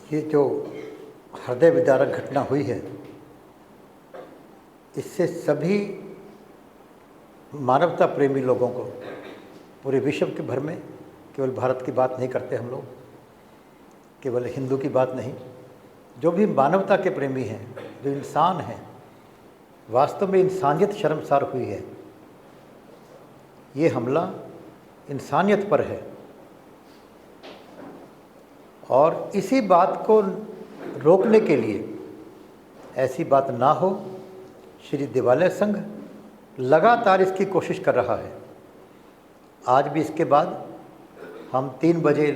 ये जो हृदय विदारक घटना हुई है, इससे सभी मानवता प्रेमी लोगों को पूरे विश्व के भर में, केवल भारत की बात नहीं करते हम लोग, केवल हिंदू की बात नहीं, जो भी मानवता के प्रेमी हैं, जो इंसान हैं, वास्तव में इंसानियत शर्मसार हुई है। ये हमला इंसानियत पर है और इसी बात को रोकने के लिए, ऐसी बात ना हो, श्री देवालय संघ लगातार इसकी कोशिश कर रहा है। आज भी इसके बाद हम 3 बजे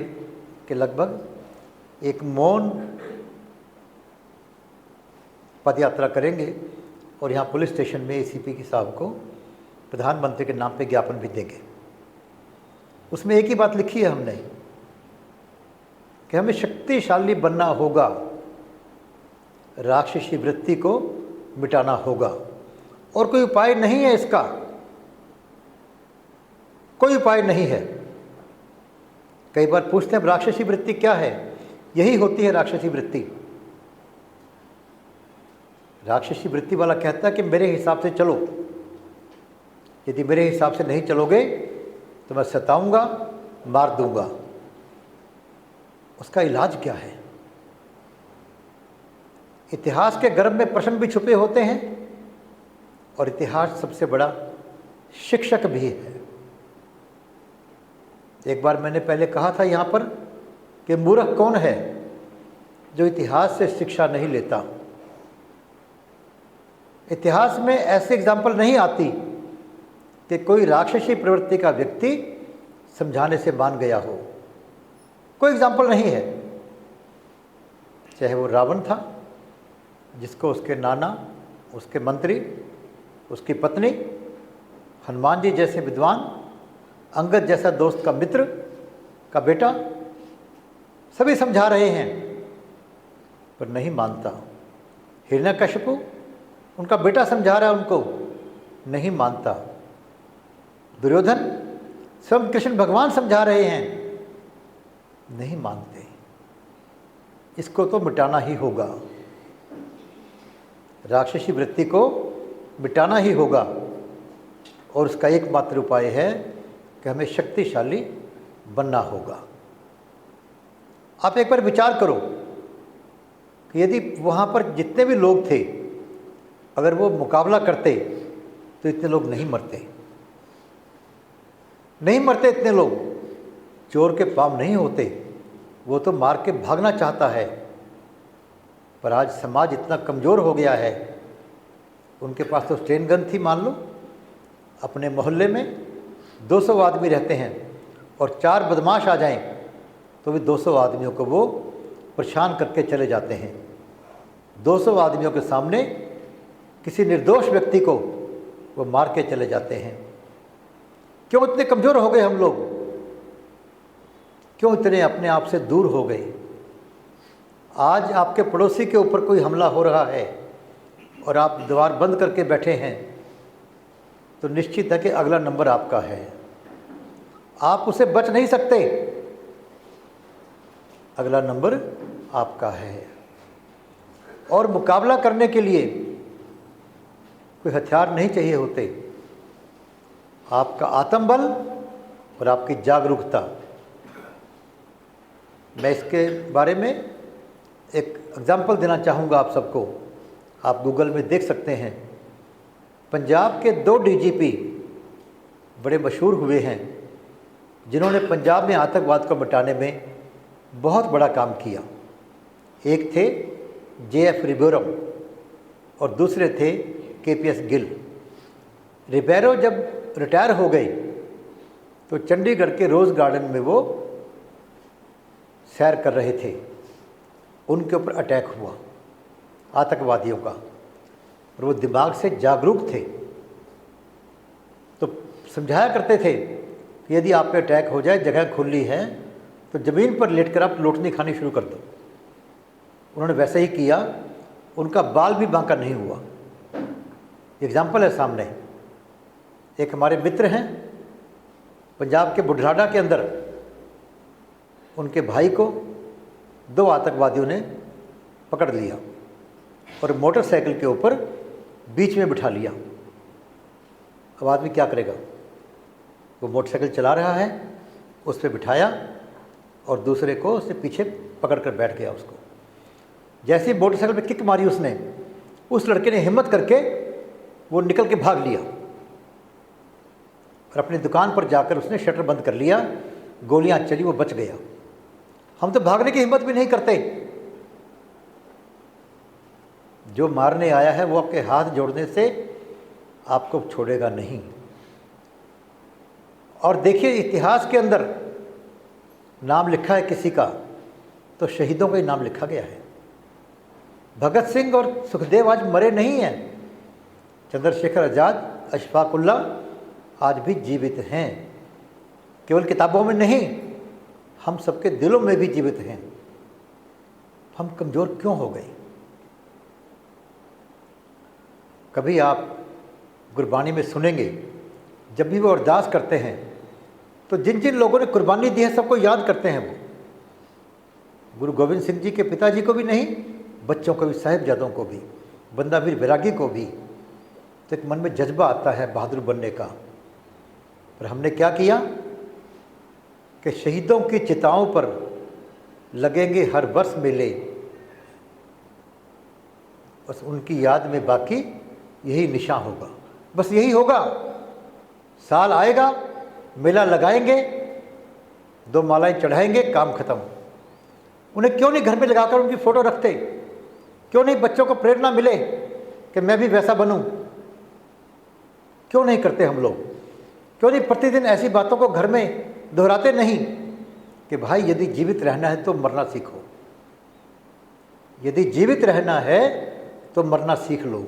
के लगभग एक मौन पदयात्रा करेंगे और यहाँ पुलिस स्टेशन में एसीपी की साहब को प्रधानमंत्री के नाम पे ज्ञापन भी देंगे। उसमें एक ही बात लिखी है हमने कि हमें शक्तिशाली बनना होगा, राक्षसी वृत्ति को मिटाना होगा और कोई उपाय नहीं है, इसका कोई उपाय नहीं है। कई बार पूछते हैं राक्षसी वृत्ति क्या है? यही होती है राक्षसी वृत्ति। राक्षसी वृत्ति वाला कहता है कि मेरे हिसाब से चलो, यदि मेरे हिसाब से नहीं चलोगे तो मैं सताऊंगा, मार दूंगा। उसका इलाज क्या है? इतिहास के गर्भ में प्रश्न भी छुपे होते हैं और इतिहास सबसे बड़ा शिक्षक भी है। एक बार मैंने पहले कहा था यहाँ पर कि मूर्ख कौन है जो इतिहास से शिक्षा नहीं लेता। इतिहास में ऐसे एग्जाम्पल नहीं आती कि कोई राक्षसी प्रवृत्ति का व्यक्ति समझाने से मान गया हो। कोई एग्जाम्पल नहीं है। चाहे वो रावण था, जिसको उसके नाना, उसके मंत्री, उसकी पत्नी, हनुमान जी जैसे विद्वान, अंगद जैसा दोस्त का मित्र का बेटा, सभी समझा रहे हैं पर नहीं मानता। हिरण्यकशिपु, उनका बेटा समझा रहा है उनको, नहीं मानता। दुर्योधन, स्वयं कृष्ण भगवान समझा रहे हैं, नहीं मानते। इसको तो मिटाना ही होगा, राक्षसी वृत्ति को मिटाना ही होगा और उसका एकमात्र उपाय है कि हमें शक्तिशाली बनना होगा। आप एक बार विचार करो कि यदि वहाँ पर जितने भी लोग थे, अगर वो मुकाबला करते तो इतने लोग नहीं मरते। नहीं मरते इतने लोग। चोर के पाँव नहीं होते, वो तो मार के भागना चाहता है। पर आज समाज इतना कमज़ोर हो गया है, उनके पास तो स्टेन गन थी। मान लो अपने मोहल्ले में 200 आदमी रहते हैं और 4 बदमाश आ जाएं तो भी 200 आदमियों को वो परेशान करके चले जाते हैं। 200 आदमियों के सामने किसी निर्दोष व्यक्ति को वो मार के चले जाते हैं। क्यों इतने कमज़ोर हो गए हम लोग? क्यों इतने अपने आप से दूर हो गए? आज आपके पड़ोसी के ऊपर कोई हमला हो रहा है और आप द्वार बंद करके बैठे हैं तो निश्चित है कि अगला नंबर आपका है। आप उसे बच नहीं सकते, अगला नंबर आपका है। और मुकाबला करने के लिए कोई हथियार नहीं चाहिए होते, आपका आत्मबल और आपकी जागरूकता। मैं इसके बारे में एक एग्जाम्पल देना चाहूँगा आप सबको। आप गूगल में देख सकते हैं, पंजाब के 2 डीजीपी बड़े मशहूर हुए हैं जिन्होंने पंजाब में आतंकवाद को मिटाने में बहुत बड़ा काम किया। एक थे JF रिबेरो और दूसरे थे KPS गिल। रिबेरो जब रिटायर हो गए तो चंडीगढ़ के रोज़ गार्डन में वो सैर कर रहे थे। उनके ऊपर अटैक हुआ आतंकवादियों का और वो दिमाग से जागरूक थे, तो समझाया करते थे कि यदि आप पे अटैक हो जाए, जगह खुली है तो ज़मीन पर लेटकर आप रोटनी खानी शुरू कर दो। उन्होंने वैसे ही किया, उनका बाल भी बांका नहीं हुआ। एग्जाम्पल है सामने। एक हमारे मित्र हैं पंजाब के बुढ़लाडा के अंदर, उनके भाई को 2 आतंकवादियों ने पकड़ लिया और मोटरसाइकिल के ऊपर बीच में बिठा लिया। अब आदमी क्या करेगा? वो मोटरसाइकिल चला रहा है, उस पर बिठाया और दूसरे को उससे पीछे पकड़ कर बैठ गया उसको। जैसे ही मोटरसाइकिल पे किक मारी उसने, उस लड़के ने हिम्मत करके वो निकल के भाग लिया और अपनी दुकान पर जाकर उसने शटर बंद कर लिया। गोलियां चली, वो बच गया। हम तो भागने की हिम्मत भी नहीं करते। जो मारने आया है वो आपके हाथ जोड़ने से आपको छोड़ेगा नहीं। और देखिए, इतिहास के अंदर नाम लिखा है किसी का, तो शहीदों का ही नाम लिखा गया है। भगत सिंह और सुखदेव आज मरे नहीं हैं। चंद्रशेखर आज़ाद, अशफाक उल्लाह आज भी जीवित हैं। केवल किताबों में नहीं, हम सबके दिलों में भी जीवित हैं। हम कमज़ोर क्यों हो गए? कभी आप गुरबानी में सुनेंगे, जब भी वो अरदास करते हैं तो जिन जिन लोगों ने कुर्बानी दी है सबको याद करते हैं। वो गुरु गोविंद सिंह जी के पिताजी को भी नहीं, बच्चों को भी, साहिबजादों को भी, बंदा वीर बैरागी को भी। तो एक मन में जज्बा आता है बहादुर बनने का। पर हमने क्या किया कि शहीदों की चिताओं पर लगेंगे हर वर्ष मेले, बस उनकी याद में बाकी यही निशान होगा, बस यही होगा। साल आएगा, मेला लगाएंगे, 2 मालाएं चढ़ाएंगे, काम खत्म। उन्हें क्यों नहीं घर में लगाकर उनकी फ़ोटो रखते? क्यों नहीं बच्चों को प्रेरणा मिले कि मैं भी वैसा बनूं? क्यों नहीं करते हम लोग? क्यों नहीं प्रतिदिन ऐसी बातों को घर में दोहराते नहीं कि भाई यदि जीवित रहना है तो मरना सीखो, यदि जीवित रहना है तो मरना सीख लो।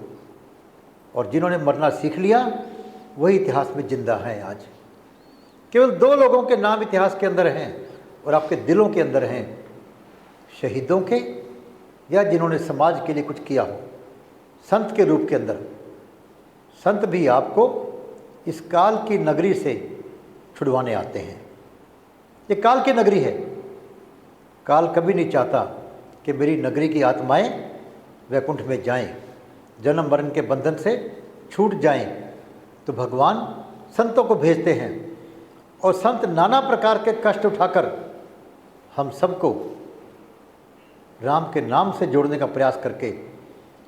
और जिन्होंने मरना सीख लिया वही इतिहास में जिंदा हैं आज। केवल 2 लोगों के नाम इतिहास के अंदर हैं और आपके दिलों के अंदर हैं, शहीदों के या जिन्होंने समाज के लिए कुछ किया हो, संत के रूप के अंदर। संत भी आपको इस काल की नगरी से छुड़वाने आते हैं। ये काल की नगरी है। काल कभी नहीं चाहता कि मेरी नगरी की आत्माएं वैकुंठ में जाएं, जन्म मरण के बंधन से छूट जाएं। तो भगवान संतों को भेजते हैं और संत नाना प्रकार के कष्ट उठाकर हम सबको राम के नाम से जोड़ने का प्रयास करके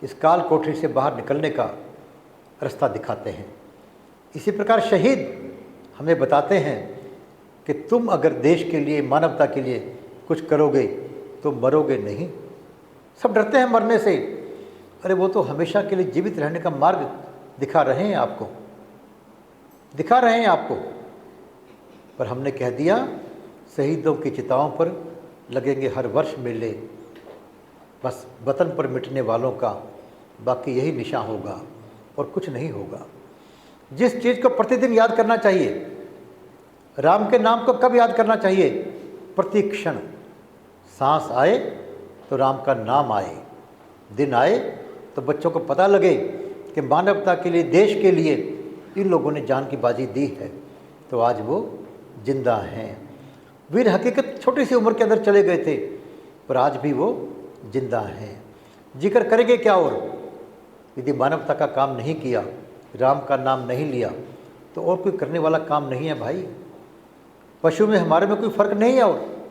इस काल कोठरी से बाहर निकलने का रास्ता दिखाते हैं। इसी प्रकार शहीद हमें बताते हैं कि तुम अगर देश के लिए, मानवता के लिए कुछ करोगे तो मरोगे नहीं। सब डरते हैं मरने से। अरे वो तो हमेशा के लिए जीवित रहने का मार्ग दिखा रहे हैं आपको, दिखा रहे हैं आपको। पर हमने कह दिया शहीदों की चिताओं पर लगेंगे हर वर्ष मेले, बस वतन पर मिटने वालों का बाकी यही निशान होगा और कुछ नहीं होगा। जिस चीज़ को प्रतिदिन याद करना चाहिए, राम के नाम को कब याद करना चाहिए? प्रति क्षण। सांस आए तो राम का नाम आए, दिन आए तो बच्चों को पता लगे कि मानवता के लिए, देश के लिए इन लोगों ने जान की बाजी दी है, तो आज वो जिंदा हैं। वीर हकीकत छोटी सी उम्र के अंदर चले गए थे, पर आज भी वो जिंदा हैं। जिक्र करेंगे क्या? और यदि मानवता का काम नहीं किया, राम का नाम नहीं लिया, तो और कोई करने वाला काम नहीं है भाई। पशु में हमारे में कोई फ़र्क नहीं है, और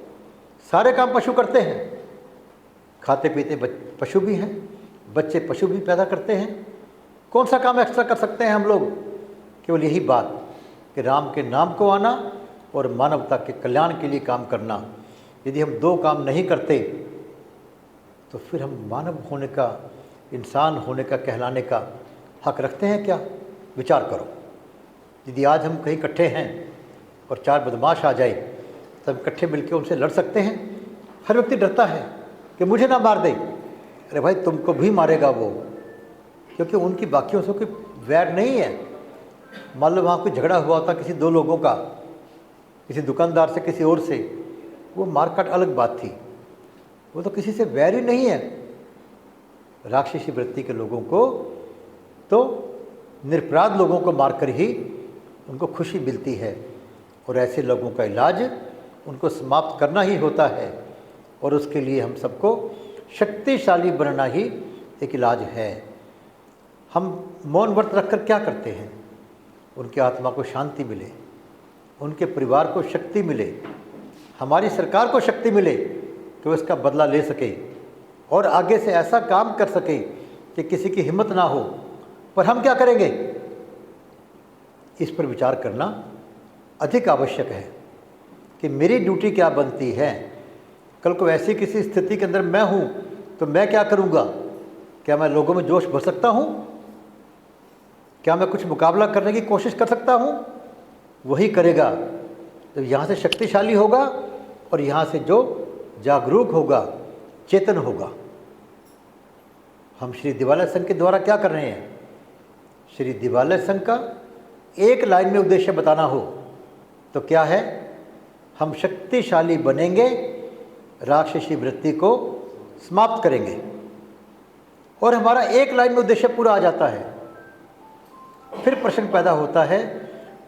सारे काम पशु करते हैं। खाते पीते पशु भी हैं, बच्चे पशु भी पैदा करते हैं। कौन सा काम एक्स्ट्रा कर सकते हैं हम लोग? केवल यही बात कि राम के नाम को आना और मानवता के कल्याण के लिए काम करना। यदि हम 2 काम नहीं करते तो फिर हम मानव होने का, इंसान होने का, कहलाने का हक रखते हैं क्या? विचार करो। यदि आज हम कहीं इकट्ठे हैं और 4 बदमाश आ जाए, तब इकट्ठे मिलकर उनसे लड़ सकते हैं? हर व्यक्ति डरता है कि मुझे ना मार दे। अरे भाई, तुमको भी मारेगा वो, क्योंकि उनकी बाकियों से कोई वैर नहीं है। मान लो वहाँ कोई झगड़ा हुआ होता किसी 2 लोगों का, किसी दुकानदार से किसी और से, वो मारकाट अलग बात थी। वो तो किसी से वैर ही नहीं है। राक्षसी वृत्ति के लोगों को तो निरपराध लोगों को मारकर ही उनको खुशी मिलती है, और ऐसे लोगों का इलाज उनको समाप्त करना ही होता है। और उसके लिए हम सबको शक्तिशाली बनना ही एक इलाज है। हम मौन व्रत रखकर क्या करते हैं? उनकी आत्मा को शांति मिले, उनके परिवार को शक्ति मिले, हमारी सरकार को शक्ति मिले कि वो इसका बदला ले सके और आगे से ऐसा काम कर सके कि किसी की हिम्मत ना हो। पर हम क्या करेंगे? इस पर विचार करना अधिक आवश्यक है कि मेरी ड्यूटी क्या बनती है। कल को ऐसी किसी स्थिति के अंदर मैं हूँ तो मैं क्या करूँगा? क्या मैं लोगों में जोश भर सकता हूँ? क्या मैं कुछ मुकाबला करने की कोशिश कर सकता हूँ? वही करेगा जब यहाँ से शक्तिशाली होगा और यहाँ से जो जागरूक होगा, चेतन होगा। हम श्री दिवालय संघ के द्वारा क्या कर रहे हैं? श्री दिवालय संघ का एक लाइन में उद्देश्य बताना हो तो क्या है? हम शक्तिशाली बनेंगे, राक्षसी वृत्ति को समाप्त करेंगे। और हमारा एक लाइन में उद्देश्य पूरा आ जाता है। फिर प्रश्न पैदा होता है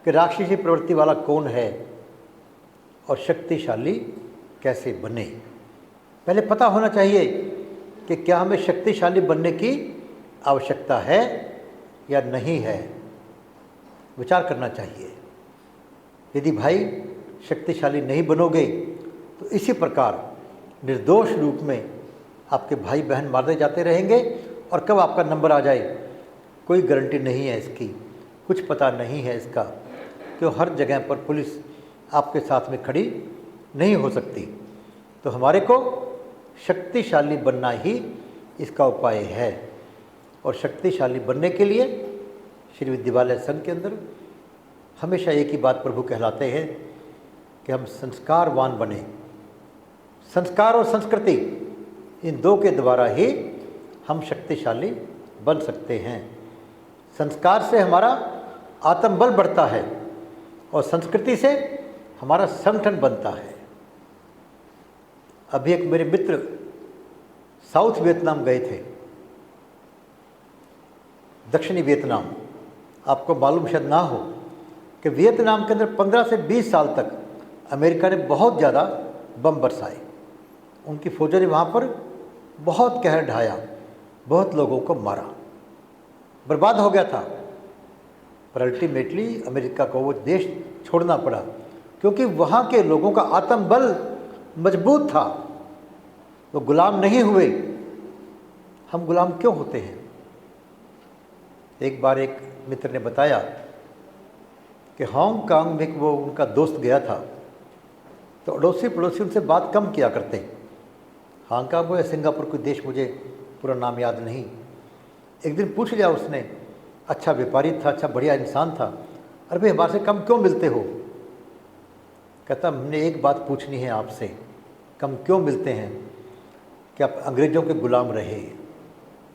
कि राक्षसी प्रवृत्ति वाला कौन है और शक्तिशाली कैसे बने। पहले पता होना चाहिए कि क्या हमें शक्तिशाली बनने की आवश्यकता है या नहीं है। विचार करना चाहिए। यदि भाई शक्तिशाली नहीं बनोगे तो इसी प्रकार निर्दोष रूप में आपके भाई बहन मारे जाते रहेंगे और कब आपका नंबर आ जाए कोई गारंटी नहीं है इसकी, कुछ पता नहीं है इसका, क्यों हर जगह पर पुलिस आपके साथ में खड़ी नहीं हो सकती। तो हमारे को शक्तिशाली बनना ही इसका उपाय है। और शक्तिशाली बनने के लिए श्री दिवालय संघ के अंदर हमेशा एक ही बात प्रभु कहलाते हैं कि हम संस्कारवान बने। संस्कार और संस्कृति, इन दो के द्वारा ही हम शक्तिशाली बन सकते हैं। संस्कार से हमारा आत्मबल बढ़ता है और संस्कृति से हमारा संगठन बनता है। अभी एक मेरे मित्र साउथ वियतनाम गए थे, दक्षिणी वियतनाम। आपको मालूम शायद ना हो कि वियतनाम के अंदर 15 से 20 साल तक अमेरिका ने बहुत ज़्यादा बम बरसाए। उनकी फौजों ने वहाँ पर बहुत कहर ढाया, बहुत लोगों को मारा, बर्बाद हो गया था। पर अल्टीमेटली अमेरिका को वो देश छोड़ना पड़ा क्योंकि वहाँ के लोगों का आत्मबल मजबूत था। वो गुलाम नहीं हुए। हम गुलाम क्यों होते हैं? एक बार एक मित्र ने बताया कि हांगकांग में वो उनका दोस्त गया था तो अड़ोसी पड़ोसी उनसे बात कम किया करते। हांगकांग या सिंगापुर कोई देश, मुझे पूरा नाम याद नहीं। एक दिन पूछ लिया उसने, अच्छा व्यापारी था, अच्छा बढ़िया इंसान था, अरे भाई हमारे से कम क्यों मिलते हो? कहता हमने एक बात पूछनी है आपसे, कम क्यों मिलते हैं? कि आप अंग्रेज़ों के गुलाम रहे।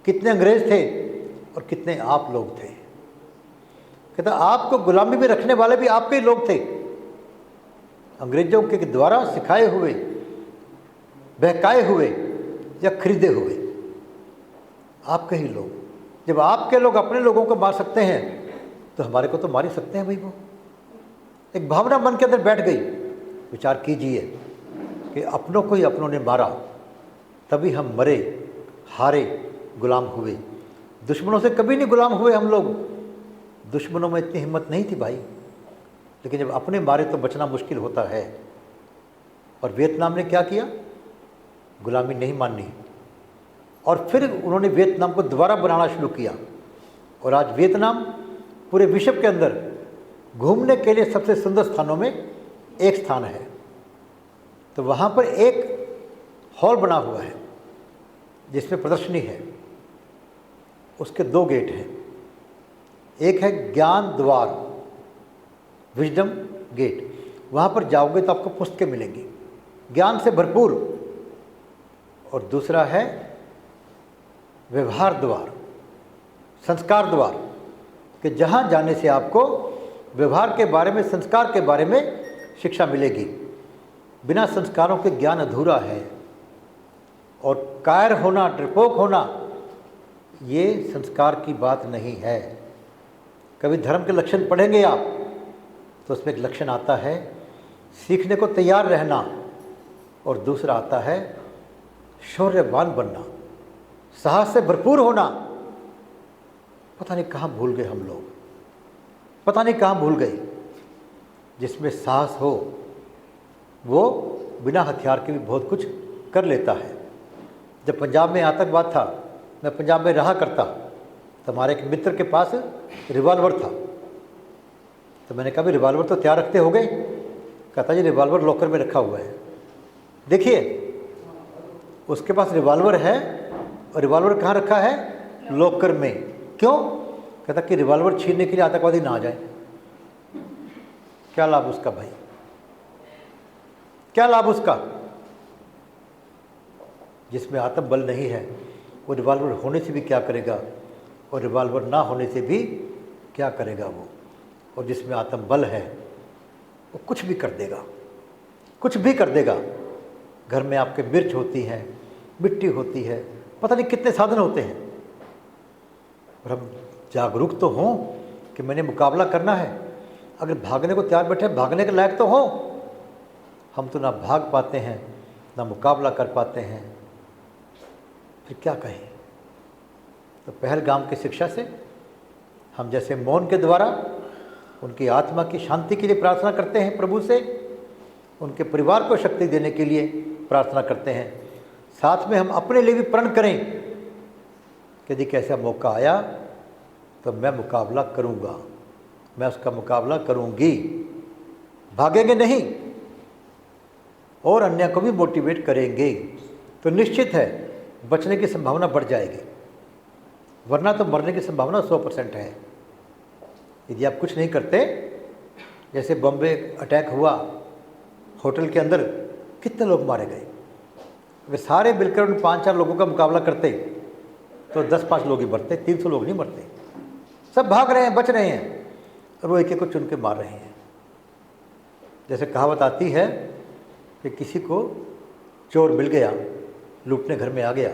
कितने अंग्रेज़ थे और कितने आप लोग थे? कहता आपको गुलामी में रखने वाले भी आपके ही लोग थे, अंग्रेज़ों के द्वारा सिखाए हुए, बहकाए हुए या खरीदे हुए आपके ही लोग। जब आपके लोग अपने लोगों को मार सकते हैं तो हमारे को तो मार ही सकते हैं भाई। वो एक भावना मन के अंदर बैठ गई। विचार कीजिए कि अपनों को ही अपनों ने मारा, तभी हम मरे, हारे, गुलाम हुए। दुश्मनों से कभी नहीं गुलाम हुए हम लोग। दुश्मनों में इतनी हिम्मत नहीं थी भाई। लेकिन जब अपने मारे तो बचना मुश्किल होता है। और वियतनाम ने क्या किया? गुलामी नहीं मानी और फिर उन्होंने वियतनाम को दोबारा बनाना शुरू किया। और आज वियतनाम पूरे विश्व के अंदर घूमने के लिए सबसे सुंदर स्थानों में एक स्थान है। तो वहाँ पर एक हॉल बना हुआ है जिसमें प्रदर्शनी है। उसके 2 गेट हैं। एक है ज्ञान द्वार, विजडम गेट। वहाँ पर जाओगे तो आपको पुस्तकें मिलेंगी ज्ञान से भरपूर। और दूसरा है व्यवहार द्वार, संस्कार द्वार, कि जहाँ जाने से आपको व्यवहार के बारे में, संस्कार के बारे में शिक्षा मिलेगी। बिना संस्कारों के ज्ञान अधूरा है। और कायर होना, डरपोक होना, ये संस्कार की बात नहीं है। कभी धर्म के लक्षण पढ़ेंगे आप तो उसमें एक लक्षण आता है सीखने को तैयार रहना, और दूसरा आता है शौर्यवान बनना, साहस से भरपूर होना। पता नहीं कहाँ भूल गए हम लोग, पता नहीं कहाँ भूल गए। जिसमें साहस हो वो बिना हथियार के भी बहुत कुछ कर लेता है। जब पंजाब में आतंकवाद था, मैं पंजाब में रहा करता, तो हमारे एक मित्र के पास रिवॉल्वर था। तो मैंने कहा, भाई रिवॉल्वर तो तैयार रखते हो गए? कहता जी रिवॉल्वर लॉकर में रखा हुआ है। देखिए, उसके पास रिवॉल्वर है और रिवॉल्वर कहाँ रखा है? लॉकर में। क्यों? कहता कि रिवॉल्वर छीनने के लिए आतंकवादी ना आ जाए। क्या लाभ उसका भाई, क्या लाभ उसका? जिसमें आत्म बल नहीं है वो रिवॉल्वर होने से भी क्या करेगा, और रिवॉल्वर ना होने से भी क्या करेगा वो। और जिसमें आत्म बल है वो कुछ भी कर देगा, कुछ भी कर देगा। घर में आपके मिर्च होती है, मिट्टी होती है, पता नहीं कितने साधन होते हैं, और हम जागरूक तो हों कि मैंने मुकाबला करना है। अगर भागने को तैयार बैठे, भागने के लायक तो हो। हम तो ना भाग पाते हैं, ना मुकाबला कर पाते हैं, फिर क्या कहें। तो पहलगाम की शिक्षा से हम जैसे मौन के द्वारा उनकी आत्मा की शांति के लिए प्रार्थना करते हैं प्रभु से, उनके परिवार को शक्ति देने के लिए प्रार्थना करते हैं। साथ में हम अपने लिए भी प्रण करें कि यदि कैसा मौका आया तो मैं मुकाबला करूंगा, मैं उसका मुकाबला करूंगी। भागेंगे नहीं और अन्य को भी मोटिवेट करेंगे, तो निश्चित है बचने की संभावना बढ़ जाएगी। वरना तो मरने की संभावना 100% है यदि आप कुछ नहीं करते। जैसे बॉम्बे अटैक हुआ, होटल के अंदर कितने लोग मारे गए। अगर सारे मिलकर उन 5-4 लोगों का मुकाबला करते तो 10-5 लोग ही मरते, 300 लोग नहीं मरते। सब भाग रहे हैं, बच रहे हैं, और वो एक एक को चुन के मार रहे हैं। जैसे कहावत आती है कि किसी को चोर मिल गया, लूटने घर में आ गया,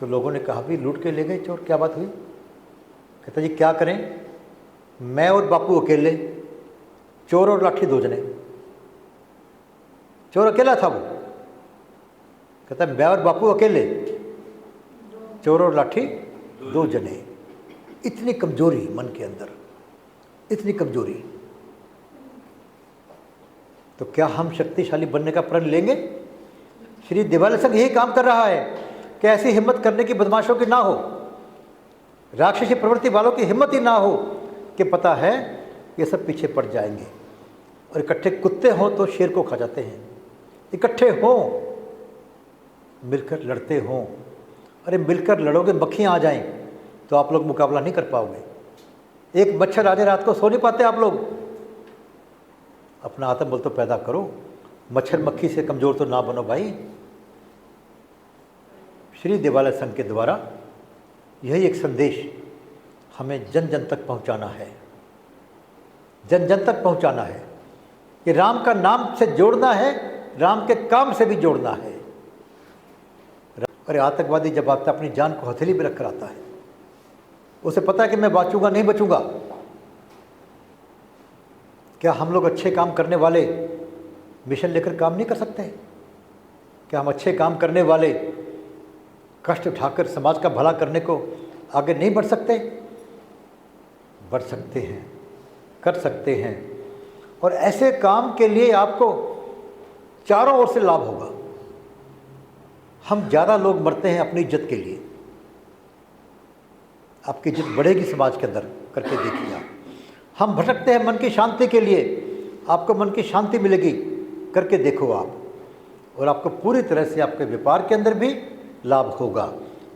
तो लोगों ने कहा भी लूट के ले गए चोर, क्या बात हुई? कहता जी क्या करें, मैं और बापू अकेले, चोर और लाठी 2 जने। चोर अकेला था वो, कहता मैं और बापू अकेले, चोर और लाठी 2 जने। इतनी कमजोरी मन के अंदर, इतनी कमजोरी। तो क्या हम शक्तिशाली बनने का प्रण लेंगे? श्री दिवाले संघ यही काम कर रहा है कि ऐसी हिम्मत करने की बदमाशों की ना हो, राक्षसी प्रवृत्ति वालों की हिम्मत ही ना हो कि पता है ये सब पीछे पड़ जाएंगे। और इकट्ठे कुत्ते हों तो शेर को खा जाते हैं, इकट्ठे हों, मिलकर लड़ते हों। अरे मिलकर लड़ोगे, मक्खियाँ आ जाएं तो आप लोग मुकाबला नहीं कर पाओगे। एक मच्छर आ जाए रात को, सो नहीं पाते आप लोग। अपना आत्मबल तो पैदा करो, मच्छर मक्खी से कमज़ोर तो ना बनो भाई। श्री दिवालय संघ के द्वारा यही एक संदेश हमें जन जन तक पहुंचाना है, जन जन तक पहुंचाना है कि राम का नाम से जोड़ना है, राम के काम से भी जोड़ना है। अरे आतंकवादी जब आता है अपनी जान को हथेली में रख कर आता है, उसे पता है कि मैं बचूंगा नहीं बचूंगा। क्या हम लोग अच्छे काम करने वाले मिशन लेकर काम नहीं कर सकते? क्या हम अच्छे काम करने वाले कष्ट उठाकर समाज का भला करने को आगे नहीं बढ़ सकते? बढ़ सकते हैं, कर सकते हैं। और ऐसे काम के लिए आपको चारों ओर से लाभ होगा। हम ज़्यादा लोग मरते हैं अपनी इज्जत के लिए, आपकी इज्जत बढ़ेगी समाज के अंदर, करके देखिए आप। हम भटकते हैं मन की शांति के लिए, आपको मन की शांति मिलेगी, करके देखो आप। और आपको पूरी तरह से आपके व्यापार के अंदर भी लाभ होगा,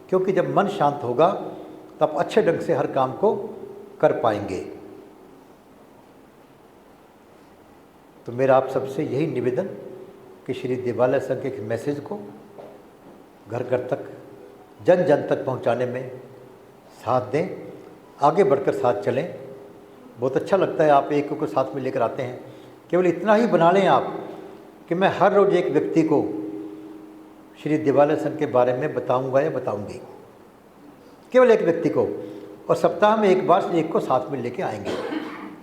क्योंकि जब मन शांत होगा तब अच्छे ढंग से हर काम को कर पाएंगे। तो मेरा आप सबसे यही निवेदन कि श्री दिवालय संघ के मैसेज को घर घर तक, जन जन तक पहुंचाने में साथ दें, आगे बढ़कर साथ चलें। बहुत अच्छा लगता है आप एक को साथ में लेकर आते हैं। केवल इतना ही बना लें आप कि मैं हर रोज़ एक व्यक्ति को श्री दिवालय संघ के बारे में बताऊंगा या बताऊंगी, केवल एक व्यक्ति को, और सप्ताह में एक बार एक को साथ में लेके आएंगे।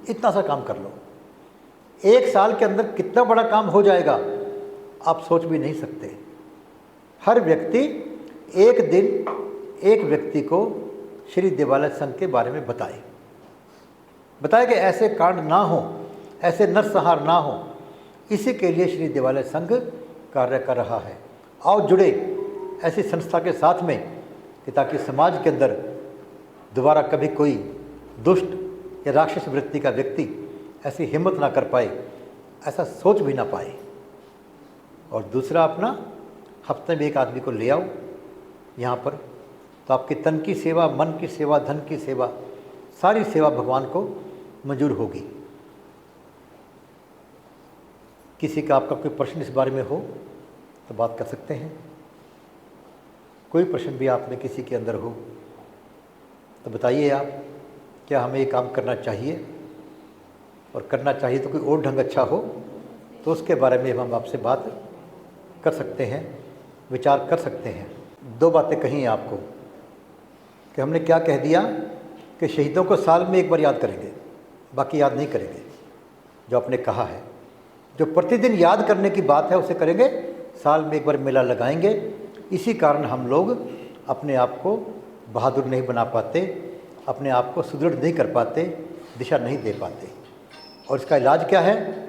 इतना सा काम कर लो, 1 साल के अंदर कितना बड़ा काम हो जाएगा आप सोच भी नहीं सकते। हर व्यक्ति एक दिन एक व्यक्ति को श्री देवालय संघ के बारे में बताए कि ऐसे कांड ना हो, ऐसे नरसंहार ना हो। इसी के लिए श्री देवालय संघ कार्य कर रहा है। आओ जुड़े ऐसी संस्था के साथ में कि ताकि समाज के अंदर दोबारा कभी कोई दुष्ट या राक्षस वृत्ति का व्यक्ति ऐसी हिम्मत ना कर पाए, ऐसा सोच भी ना पाए। और दूसरा, अपना हफ्ते में एक आदमी को ले आओ यहाँ पर, तो आपकी तन की सेवा, मन की सेवा, धन की सेवा, सारी सेवा भगवान को मंजूर होगी। किसी का आपका कोई प्रश्न इस बारे में हो तो बात कर सकते हैं। कोई प्रश्न भी आप में किसी के अंदर हो तो बताइए आप, क्या हमें ये काम करना चाहिए, और करना चाहिए तो कोई और ढंग अच्छा हो तो उसके बारे में हम आपसे बात कर सकते हैं, विचार कर सकते हैं। दो बातें कही हैं आपको कि हमने क्या कह दिया कि शहीदों को साल में एक बार याद करेंगे, बाकी याद नहीं करेंगे। जो आपने कहा है, जो प्रतिदिन याद करने की बात है उसे करेंगे, साल में एक बार मेला लगाएंगे। इसी कारण हम लोग अपने आप को बहादुर नहीं बना पाते, अपने आप को सुदृढ़ नहीं कर पाते, दिशा नहीं दे पाते। और इसका इलाज क्या है?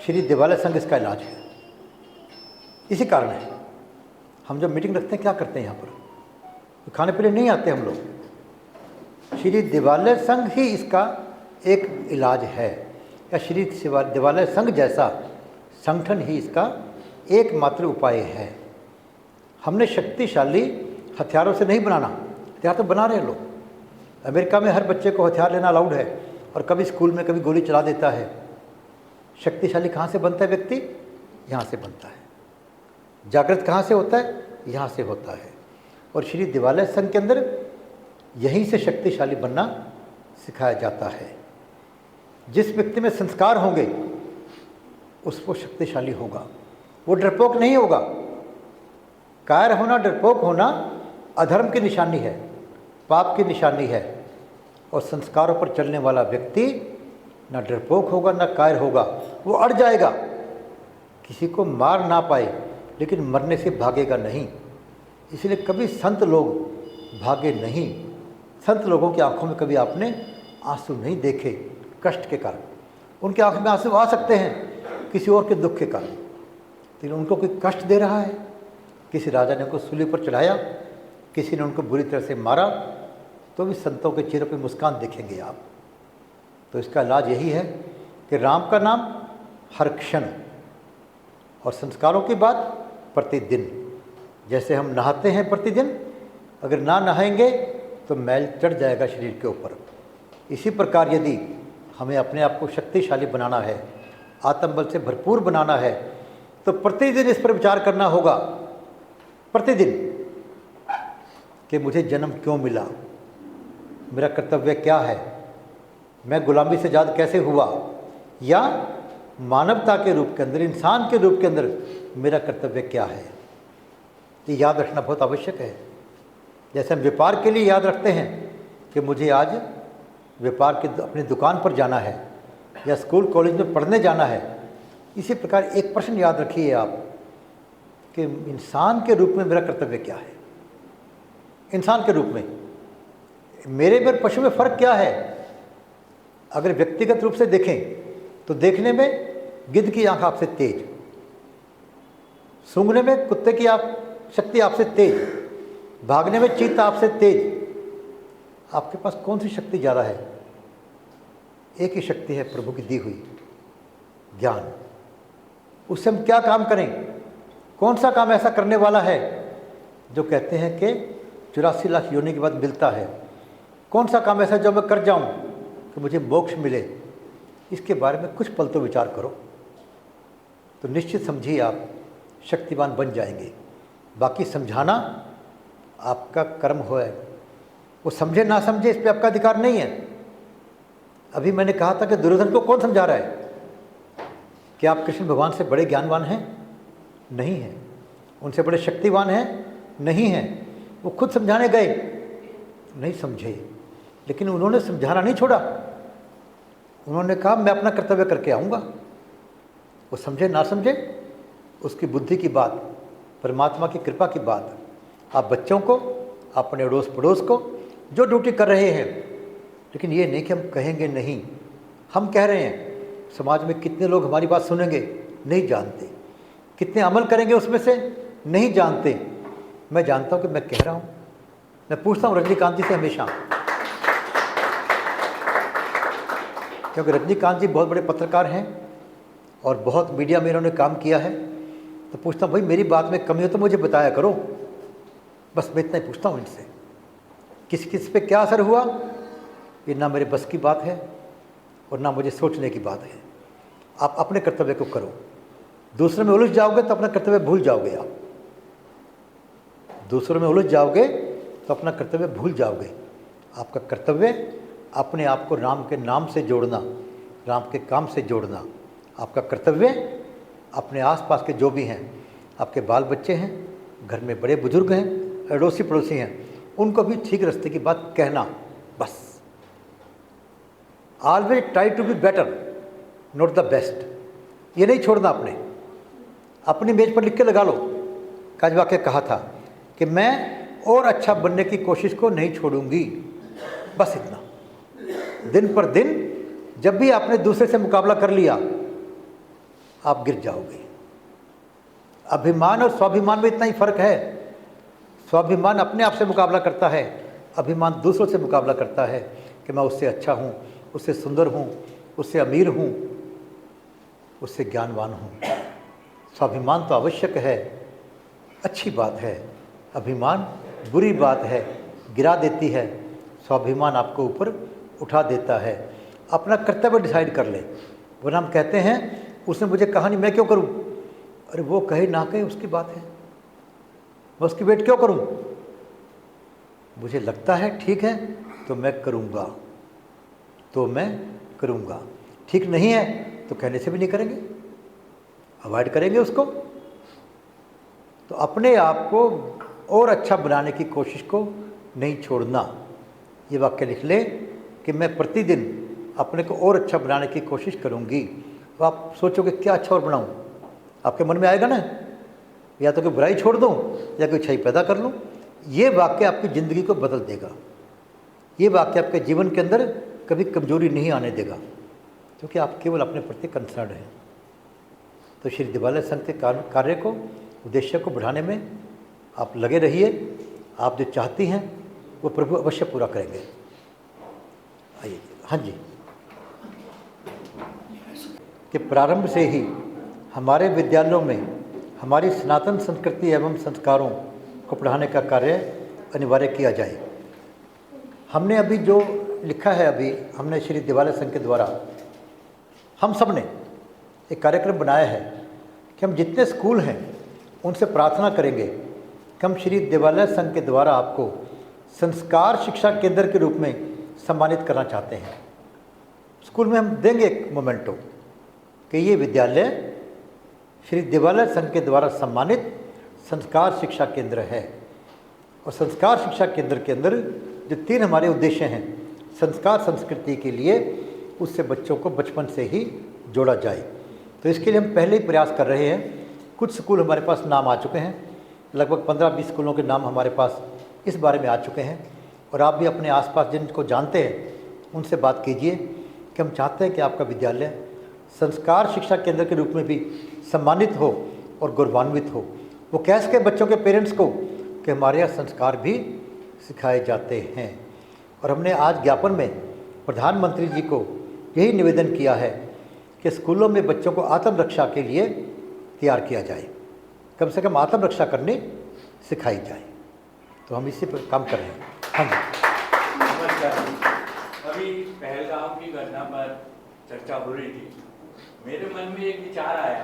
श्री देवालय संघ इसका इलाज है। इसी कारण है हम जब मीटिंग रखते हैं क्या करते हैं यहाँ पर, तो खाने पीने नहीं आते हम लोग। श्री देवालय संघ ही इसका एक इलाज है, या श्री देवालय संघ जैसा संगठन ही इसका एकमात्र उपाय है। हमने शक्तिशाली हथियारों से नहीं बनाना, हथियार तो बना रहे हैं लोग। अमेरिका में हर बच्चे को हथियार लेना अलाउड है, और कभी स्कूल में कभी गोली चला देता है। शक्तिशाली कहाँ से बनता है व्यक्ति? यहाँ से बनता है। जागृत कहाँ से होता है? यहाँ से होता है। और श्री देवालय संघ के अंदर यहीं से शक्तिशाली बनना सिखाया जाता है। जिस व्यक्ति में संस्कार होंगे उसको शक्तिशाली होगा, वो डरपोक नहीं होगा। कायर होना, डरपोक होना अधर्म की निशानी है, पाप की निशानी है। और संस्कारों पर चलने वाला व्यक्ति ना डरपोक होगा ना कायर होगा, वो अड़ जाएगा। किसी को मार ना पाए लेकिन मरने से भागेगा नहीं। इसलिए कभी संत लोग भागे नहीं। संत लोगों की आंखों में कभी आपने आंसू नहीं देखे कष्ट के कारण। उनकी आंखों में आंसू आ सकते हैं किसी और के दुख के कारण, लेकिन उनको कोई कष्ट दे रहा है। किसी राजा ने उनको सूली पर चढ़ाया, किसी ने उनको बुरी तरह से मारा, तो भी संतों के चेहरे पर मुस्कान देखेंगे आप। तो इसका इलाज यही है कि राम का नाम हर क्षण, और संस्कारों की बात प्रतिदिन। जैसे हम नहाते हैं प्रतिदिन, अगर ना नहाएंगे तो मैल चढ़ जाएगा शरीर के ऊपर। इसी प्रकार यदि हमें अपने आप को शक्तिशाली बनाना है, आत्मबल से भरपूर बनाना है, तो प्रतिदिन इस पर विचार करना होगा। प्रतिदिन कि मुझे जन्म क्यों मिला, मेरा कर्तव्य क्या है, मैं गुलामी से आज़ाद कैसे हुआ, या मानवता के रूप के अंदर, इंसान के रूप के अंदर मेरा कर्तव्य क्या है। ये याद रखना बहुत आवश्यक है। जैसे हम व्यापार के लिए याद रखते हैं कि मुझे आज व्यापार की अपनी दुकान पर जाना है, या स्कूल कॉलेज में पढ़ने जाना है, इसी प्रकार एक प्रश्न याद रखिए आप कि इंसान के रूप में मेरा कर्तव्य क्या है। इंसान के रूप में मेरे में पशु में फ़र्क क्या है। अगर व्यक्तिगत रूप से देखें तो देखने में गिद्ध की आंख आपसे तेज, सूंघने में कुत्ते की शक्ति आपसे तेज, भागने में चीता आपसे तेज। आपके पास कौन सी शक्ति ज़्यादा है? एक ही शक्ति है, प्रभु की दी हुई ज्ञान। उससे हम क्या काम करें? कौन सा काम ऐसा करने वाला है जो कहते हैं कि 84 लाख योनि के बाद मिलता है? कौन सा काम ऐसा जो मैं कर जाऊं कि मुझे मोक्ष मिले? इसके बारे में कुछ पल तो विचार करो, तो निश्चित समझिए आप शक्तिवान बन जाएंगे। बाकी समझाना आपका कर्म हो है, वो समझे ना समझे इस पर आपका अधिकार नहीं है। अभी मैंने कहा था कि दुर्योधन को कौन समझा रहा है? क्या आप कृष्ण भगवान से बड़े ज्ञानवान हैं? नहीं हैं। उनसे बड़े शक्तिवान हैं? नहीं हैं। वो खुद समझाने गए, नहीं समझे, लेकिन उन्होंने समझाना नहीं छोड़ा। उन्होंने कहा मैं अपना कर्तव्य करके आऊँगा। वो समझे ना समझे उसकी बुद्धि की बात, परमात्मा की कृपा की बात, आप बच्चों को, अपने अड़ोस पड़ोस को जो ड्यूटी कर रहे हैं, लेकिन ये नहीं कि हम कहेंगे नहीं, हम कह रहे हैं। समाज में कितने लोग हमारी बात सुनेंगे नहीं जानते, कितने अमल करेंगे उसमें से नहीं जानते। मैं जानता हूँ कि मैं कह रहा हूँ। मैं पूछता हूँ रजनीकांत जी से हमेशा, क्योंकि रजनीकांत जी बहुत बड़े पत्रकार हैं और बहुत मीडिया में इन्होंने काम किया है, तो पूछता हूँ भाई मेरी बात में कमी हो तो मुझे बताया करो। बस मैं इतना ही पूछता हूँ इनसे। किस किस पे क्या असर हुआ ये ना मेरे बस की बात है और ना मुझे सोचने की बात है। आप अपने कर्तव्य को करो, दूसरों में उलझ जाओगे तो अपना कर्तव्य भूल जाओगे। आप दूसरों में उलझ जाओगे तो अपना कर्तव्य भूल जाओगे। आपका कर्तव्य अपने आप को राम के नाम से जोड़ना, राम के काम से जोड़ना। आपका कर्तव्य अपने आसपास के जो भी हैं, आपके बाल बच्चे हैं, घर में बड़े बुजुर्ग हैं, अड़ोसी पड़ोसी हैं, उनको भी ठीक रास्ते की बात कहना। बस always try to be better, not the best. ये नहीं छोड़ना। अपनी मेज पर लिख के लगा लो। आज वाकई कहा था कि मैं और अच्छा बनने की कोशिश को नहीं छोड़ूंगी। बस इतना। दिन पर दिन जब भी आपने दूसरे से मुकाबला कर लिया, आप गिर जाओगे। अभिमान और स्वाभिमान में इतना ही फर्क है। स्वाभिमान अपने आप से मुकाबला करता है, अभिमान दूसरों से मुकाबला करता है कि मैं उससे अच्छा हूँ, उससे सुंदर हूँ, उससे अमीर हूँ, उससे ज्ञानवान हूँ। स्वाभिमान तो आवश्यक है, अच्छी बात है। अभिमान बुरी बात है, गिरा देती है। स्वाभिमान आपको ऊपर उठा देता है। अपना कर्तव्य डिसाइड कर ले। वरना हम कहते हैं उसने मुझे कहा नहीं, मैं क्यों करूं? अरे वो कहे ना कहे उसकी बात है, मैं उसकी वेट क्यों करूं? मुझे लगता है ठीक है तो मैं करूंगा, तो मैं करूंगा। ठीक नहीं है तो कहने से भी नहीं करेंगे, अवॉइड करेंगे उसको। तो अपने आप को और अच्छा बनाने की कोशिश को नहीं छोड़ना। ये वाक्य लिख ले कि मैं प्रतिदिन अपने को और अच्छा बनाने की कोशिश करूंगी। तो आप सोचोगे क्या अच्छा और बनाऊं? आपके मन में आएगा ना, या तो कोई बुराई छोड़ दूं या कोई अच्छाई पैदा कर लूं। ये वाक्य आपकी ज़िंदगी को बदल देगा। ये वाक्य आपके जीवन के अंदर कभी कमजोरी नहीं आने देगा, क्योंकि आप केवल अपने प्रति कंसर्न हैं। तो श्री दिवालय संघ के कार्य को, उद्देश्य को बढ़ाने में आप लगे रहिए। आप जो चाहती हैं वो प्रभु अवश्य पूरा करेंगे। आइए। हाँ जी। कि प्रारंभ से ही हमारे विद्यालयों में हमारी सनातन संस्कृति एवं संस्कारों को पढ़ाने का कार्य अनिवार्य किया जाए। हमने अभी जो लिखा है, अभी हमने श्री दिवालय संघ के द्वारा हम सब ने एक कार्यक्रम बनाया है कि हम जितने स्कूल हैं उनसे प्रार्थना करेंगे कि हम श्री दिवालय संघ के द्वारा आपको संस्कार शिक्षा केंद्र के रूप में सम्मानित करना चाहते हैं। स्कूल में हम देंगे एक मोमेंटो कि ये विद्यालय श्री दिवालय संघ के द्वारा सम्मानित संस्कार शिक्षा केंद्र है। और संस्कार शिक्षा केंद्र के अंदर जो 3 हमारे उद्देश्य हैं संस्कार संस्कृति के लिए, उससे बच्चों को बचपन से ही जोड़ा जाए। तो इसके लिए हम पहले ही प्रयास कर रहे हैं। कुछ स्कूल हमारे पास नाम आ चुके हैं, लगभग 15-20 स्कूलों के नाम हमारे पास इस बारे में आ चुके हैं। और आप भी अपने आसपास जिनको जानते हैं उनसे बात कीजिए कि हम चाहते हैं कि आपका विद्यालय संस्कार शिक्षा केंद्र के रूप में भी सम्मानित हो और गौरवान्वित हो। वो कह सके बच्चों के पेरेंट्स को कि हमारे यहाँ संस्कार भी सिखाए जाते हैं। और हमने आज ज्ञापन में प्रधानमंत्री जी को यही निवेदन किया है कि स्कूलों में बच्चों को आत्मरक्षा के लिए तैयार किया जाए, कम से कम आत्मरक्षा करनी सिखाई जाए। तो हम इसी पर काम कर रहे हैं। हाँ जी। अभी पहलगाम की घटना पर चर्चा हो रही थी। मेरे मन में एक विचार आया,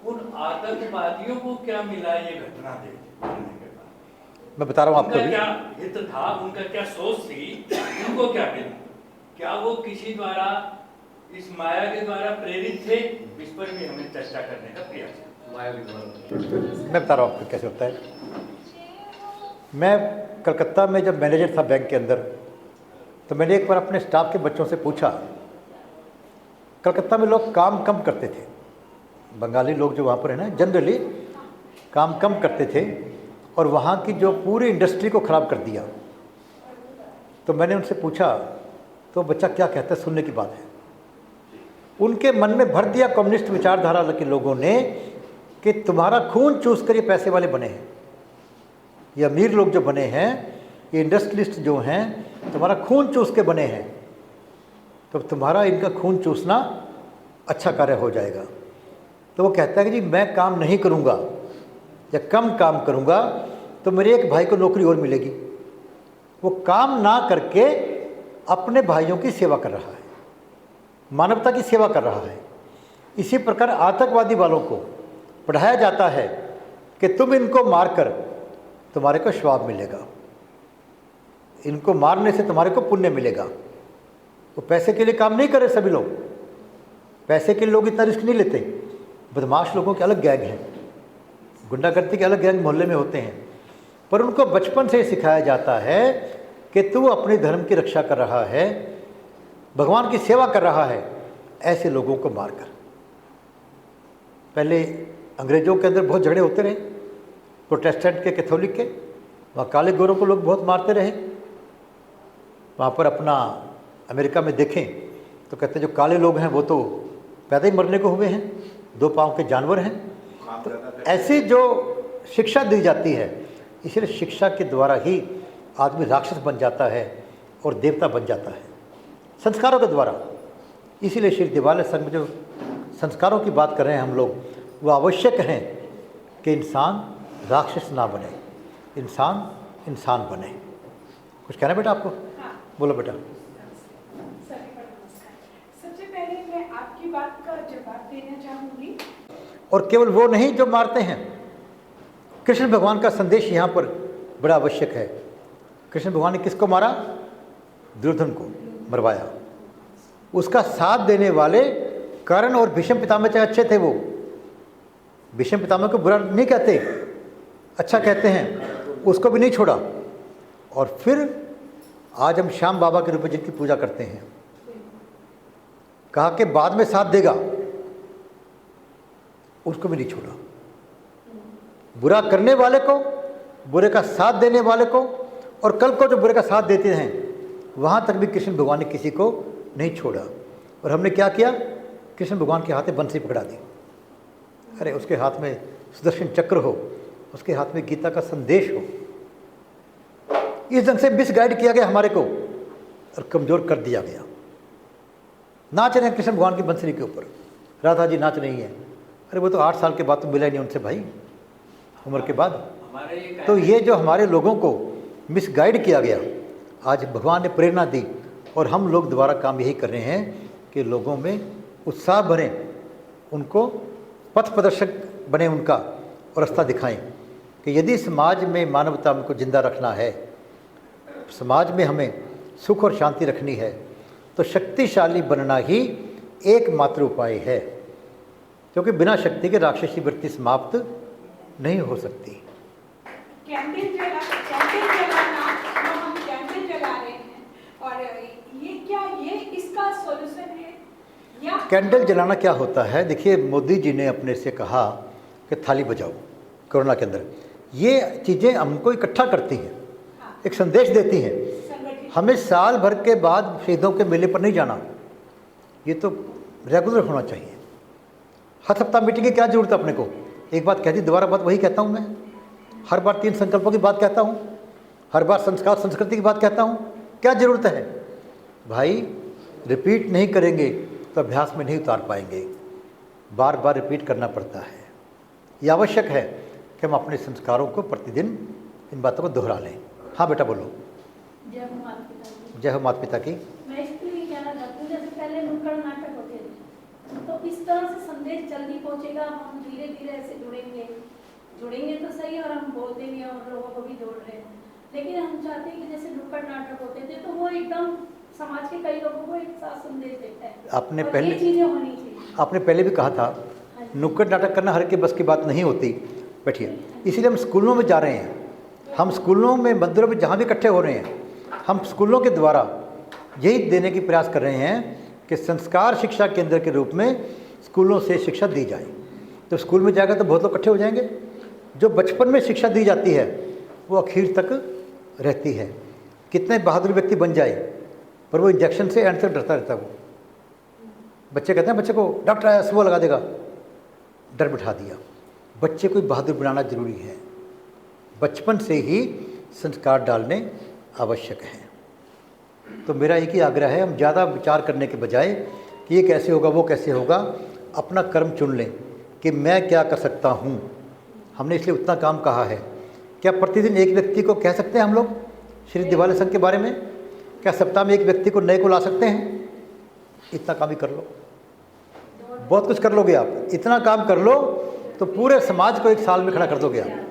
उन आतंकवादियों को क्या मिला ये घटना देखने के बाद? मैं बता रहा हूँ आपको भी। क्या हित था, उनका क्या सोच थी, उनको क्या मिला? क्या वो किसी द्वारा, इस माया के द्वारा प्रेरित थे? इस पर भी हमें चर्चा करने का प्रयास है। मैं बता रहा हूँ आपको कैसे होता है। मैं कलकत्ता में जब मैनेजर था बैंक के अंदर, तो मैंने एक बार अपने स्टाफ के बच्चों से पूछा, कलकत्ता में लोग काम कम करते थे, बंगाली लोग जो वहाँ पर है ना, जनरली काम कम करते थे और वहाँ की जो पूरी इंडस्ट्री को ख़राब कर दिया। तो मैंने उनसे पूछा, तो बच्चा क्या कहता है, सुनने की बात है। उनके मन में भर दिया कम्युनिस्ट विचारधारा के लोगों ने कि तुम्हारा खून चूस कर ये पैसे वाले बने हैं, ये अमीर लोग जो बने हैं, ये इंडस्ट्रियलिस्ट जो हैं, तुम्हारा खून चूस के बने हैं, तो तुम्हारा इनका खून चूसना अच्छा कार्य हो जाएगा। तो वो कहता है कि जी मैं काम नहीं करूँगा या कम काम करूँगा तो मेरे एक भाई को नौकरी और मिलेगी। वो काम ना करके अपने भाइयों की सेवा कर रहा है, मानवता की सेवा कर रहा है। इसी प्रकार आतंकवादी वालों को पढ़ाया जाता है कि तुम इनको मारकर तुम्हारे को श्वाब मिलेगा, इनको मारने से तुम्हारे को पुण्य मिलेगा। वो पैसे के लिए काम नहीं करे सभी लोग, पैसे के लिए लोग इतना रिस्क नहीं लेते। बदमाश लोगों के अलग गैंग हैं, गुंडागर्दी के अलग गैंग मोहल्ले में होते हैं, पर उनको बचपन से सिखाया जाता है कि तू अपने धर्म की रक्षा कर रहा है, भगवान की सेवा कर रहा है, ऐसे लोगों को मारकर। पहले अंग्रेज़ों के अंदर बहुत झगड़े होते रहे, प्रोटेस्टेंट के, कैथोलिक के, वहाँ काले गोरों को लोग बहुत मारते रहे। वहाँ पर अपना अमेरिका में देखें तो कहते हैं जो काले लोग हैं वो तो पैदा ही मरने को हुए हैं, 2 पाँव के जानवर हैं। तो ऐसी जो शिक्षा दी जाती है, इसलिए शिक्षा के द्वारा ही आदमी राक्षस बन जाता है और देवता बन जाता है, संस्कारों के द्वारा। इसीलिए श्री देवालय संघ में जो संस्कारों की बात कर रहे हैं हम लोग, वो आवश्यक हैं कि इंसान राक्षस ना बने, इंसान इंसान बने। कुछ कहना बेटा आपको? हाँ। बोलो बेटा। सभी को नमस्कार। सबसे पहले मैं आपकी बात का जवाब देना चाहूँगी। और केवल वो नहीं जो मारते हैं, कृष्ण भगवान का संदेश यहाँ पर बड़ा आवश्यक है। कृष्ण भगवान ने किसको मारा? दुर्योधन को मरवाया। उसका साथ देने वाले कर्ण और भीष्म पितामह चाहे अच्छे थे, वो भीष्म पितामह को बुरा नहीं कहते, अच्छा कहते हैं, उसको भी नहीं छोड़ा। और फिर आज हम श्याम बाबा के रूप में जिनकी पूजा करते हैं, कहा कि बाद में साथ देगा, उसको भी नहीं छोड़ा। बुरा करने वाले को, बुरे का साथ देने वाले को, और कल को जो बुरे का साथ देते हैं, वहाँ तक भी कृष्ण भगवान ने किसी को नहीं छोड़ा। और हमने क्या किया? कृष्ण भगवान के हाथ में बंसी पकड़ा दी। अरे उसके हाथ में सुदर्शन चक्र हो, उसके हाथ में गीता का संदेश हो। इस ढंग से मिसगाइड किया गया हमारे को और कमज़ोर कर दिया गया। नाच रहे हैं कृष्ण भगवान की बंसरी के ऊपर, राधा जी नाच रही हैं। अरे वो तो 8 साल के बाद तो मिला ही नहीं उनसे भाई, उम्र के बाद। तो ये जो हमारे लोगों को मिसगाइड किया गया, आज भगवान ने प्रेरणा दी और हम लोग दोबारा काम यही कर रहे हैं कि लोगों में उत्साह भरें, उनको पथ प्रदर्शक बने उनका, और रास्ता दिखाएं कि यदि समाज में मानवता को जिंदा रखना है, समाज में हमें सुख और शांति रखनी है, तो शक्तिशाली बनना ही एकमात्र उपाय है। क्योंकि बिना शक्ति के राक्षसी वृत्ति समाप्त नहीं हो सकती। कैंपेन चलाना, जो हम कैंपेन चला रहे हैं, और ये क्या ये इसका सॉल्यूशन है या? कैंडल जलाना क्या होता है? देखिए, मोदी जी ने अपने से कहा कि थाली बजाओ कोरोना के अंदर। ये चीज़ें हमको इकट्ठा करती हैं, हाँ। एक संदेश देती हैं। हमें साल भर के बाद शहीदों के मेले पर नहीं जाना, ये तो रेगुलर होना चाहिए। हर हफ्ता मीटिंग की क्या जरूरत है अपने को? एक बात कह दी, दोबारा बात वही कहता हूँ मैं। हर बार 3 संकल्पों की बात कहता हूँ, हर बार संस्कार संस्कृति की बात कहता हूँ। क्या ज़रूरत है भाई? रिपीट नहीं करेंगे तो अभ्यास में नहीं उतार पाएंगे, बार बार रिपीट करना पड़ता है। यह आवश्यक है कि हम अपने संस्कारों को प्रतिदिन इन बातों को दोहरा लें। हाँ बेटा बोलो। जय हो माता पिता की। जय हो माता पिता की। मैं इसलिए कहना चाहती हूँ, जैसे पहले नुक्कड़ नाटक होते थे, तो इस तरह से संदेश जल्दी पहुँचेगा। हम धीरे धीरे ऐसे जुड़ेंगे तो सही, और हम बोलते भी हैं और लोगों को भी जोड़ रहे हैं। लेकिन हम चाहते हैं कि जैसे नुक्कड़ नाटक होते थे, तो वो एकदम समाज के कई लोगों को एक साथ संदेश देता है। आपने और पहले ये चीज़ें होनी चाहिए। आपने पहले भी कहा था, नुक्कड़ नाटक करना हर के बस की बात नहीं होती। बैठिए, इसीलिए हम स्कूलों में जा रहे हैं, हम स्कूलों में, मंदिरों में, जहाँ भी इकट्ठे हो रहे हैं, हम स्कूलों के द्वारा यही देने की प्रयास कर रहे हैं कि संस्कार शिक्षा केंद्र के रूप में स्कूलों से शिक्षा दी जाए। तो स्कूल में जाएगा तो बहुत लोग इकट्ठे हो जाएंगे, जो बचपन में शिक्षा दी जाती है वो आखिर तक रहती है। कितने बहादुर व्यक्ति बन जाए पर वो इंजेक्शन से एंड तक डरता रहता है। वो बच्चे कहते हैं बच्चे को डॉक्टर आया सुबह लगा देगा, डर बिठा दिया। बच्चे को बहादुर बनाना जरूरी है, बचपन से ही संस्कार डालने आवश्यक हैं। तो मेरा एक ही आग्रह है, हम ज़्यादा विचार करने के बजाय कि ये कैसे होगा वो कैसे होगा, अपना कर्म चुन लें कि मैं क्या कर सकता हूँ। हमने इसलिए उतना काम कहा है। क्या प्रतिदिन एक व्यक्ति को कह सकते हैं हम लोग श्री दिवाली संघ के बारे में? क्या सप्ताह में एक व्यक्ति को नए को ला सकते हैं? इतना काम ही कर लो, बहुत कुछ कर लोगे आप। इतना काम कर लो तो पूरे समाज को एक साल में खड़ा कर दोगे आप।